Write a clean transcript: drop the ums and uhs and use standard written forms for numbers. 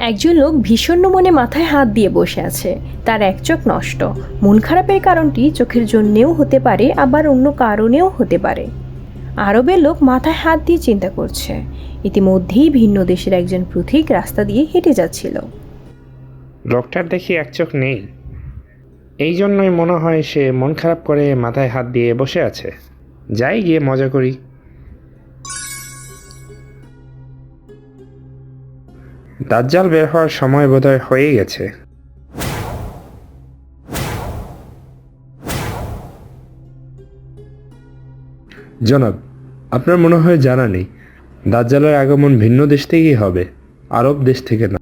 একজন লোক ভীষণ মনে মাথায় হাত দিয়ে বসে আছে। তার এক চোখ নষ্ট। মন খারাপের কারণটি চোখের জন্যেও হতে পারে, আবার অন্য কারণেও হতে পারে। আরবের লোক মাথায় হাত দিয়ে চিন্তা করছে। ইতিমধ্যেই ভিন্ন দেশের একজন পথিক রাস্তা দিয়ে হেঁটে যাচ্ছিল। লোকটার দেখি এক চোখ নেই, এই জন্যই মনে হয় সে মন খারাপ করে মাথায় হাত দিয়ে বসে আছে। যাই গিয়ে মজা করি। দাজ্জাল বের হওয়ার সময় বোধহয় হয়ে গেছে। জনাব, আপনার মনে হয় জানা নেই, দাজ্জালের আগমন ভিন্ন দেশ থেকেই হবে, আরব দেশ থেকে না।